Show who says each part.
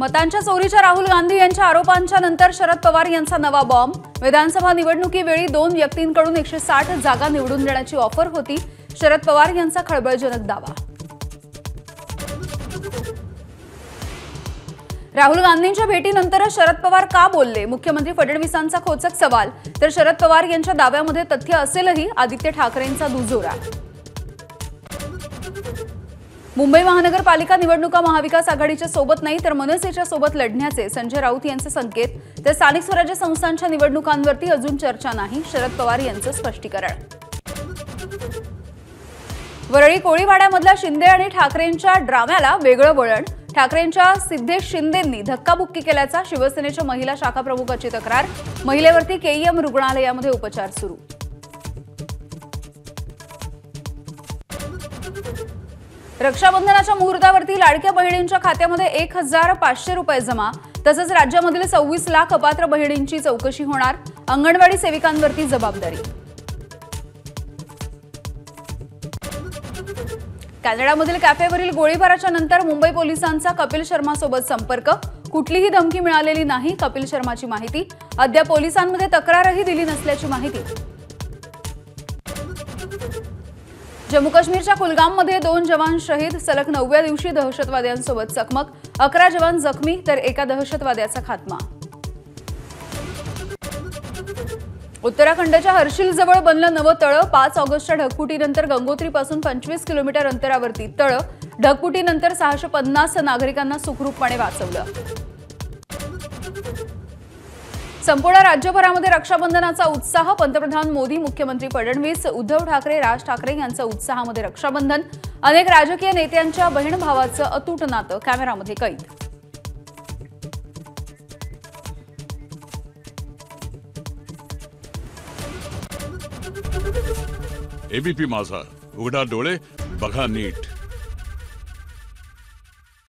Speaker 1: मतांच्या चोरीच्या राहुल गांधी यांच्या आरोपांच्या नंतर शरद पवार यांचा नवा बॉम्ब। विधानसभा निवडणुकीवेळी 2 व्यक्तींकडून 160 जागा निवडून देण्याची ऑफर होती। शरद पवार यांचा खळबळजनक दावा। राहुल गांधींच्या भेटीनंतर शरद पवार का बोलले? मुख्यमंत्री फडणवीसांचा खोचक सवाल। तर शरद पवार यांच्या दाव्यामध्ये तथ्य असेलही आदित्य ठाकरेंचा दुजोरा। मुंबई महानगरपालिका निवडणुका महाविकास आघाडीच्या सोबत नाही तर मनसेच्या सोबत लढण्याचे संजय राऊत यांचे संकेत। तर स्थानिक स्वराज्य संस्थांच्या निवडणुकांवरती अजून चर्चा नाही, शरद पवार यांचं स्पष्टीकरण। वरळी कोळीवाड्यामधल्या शिंदे आणि ठाकरेंच्या ड्राम्याला वेगळं वळण। ठाकरेंच्या सिद्धेश शिंदेंनी धक्काबुक्की केल्याचा शिवसेनेच्या महिला शाखा प्रमुखाची तक्रार। महिलेवरती केईएम रुग्णालयामध्ये उपचार सुरू। रक्षाबंधनाच्या मुहूर्तावरती लाडक्या बहिणींच्या खात्यामध्ये 1500 रुपये जमा। तसंच राज्यामधील 26 लाख अपात्र बहिणींची चौकशी होणार। अंगणवाडी सेविकांवरती जबाबदारी। कॅनडामधील कॅफेवरील गोळीबाराच्या नंतर मुंबई पोलिसांचा कपिल शर्मासोबत संपर्क। कुठलीही धमकी मिळालेली नाही, कपिल शर्माची माहिती। अद्याप पोलिसांमध्ये तक्रारही दिली नसल्याची माहिती। जम्मू काश्मीरच्या कुलगाममध्ये 2 जवान शहीद। सलग 9व्या दिवशी दहशतवाद्यांसोबत चकमक। 11 जवान जखमी तर एका दहशतवाद्याचा खात्मा। उत्तराखंडच्या हर्षिलजवळ बनलं नवं तळं। 5 ऑगस्टच्या ढगफुटीनंतर गंगोत्रीपासून 25 किलोमीटर अंतरावरती तळं। ढगफुटीनंतर 650 नागरिकांना सुखरूपपणे वाचवलं। संपूर्ण राज्यभरामध्ये रक्षाबंधनाचा उत्साह। पंतप्रधान मोदी, मुख्यमंत्री फडणवीस, उद्धव ठाकरे, राज ठाकरे यांचं उत्साहामध्ये रक्षाबंधन। अनेक राजकीय नेत्यांच्या बहीण भावाचं अतूट नातं कॅमेरामध्ये कैद।
Speaker 2: एबीपी माझा, उघडा डोळे बघा नीट।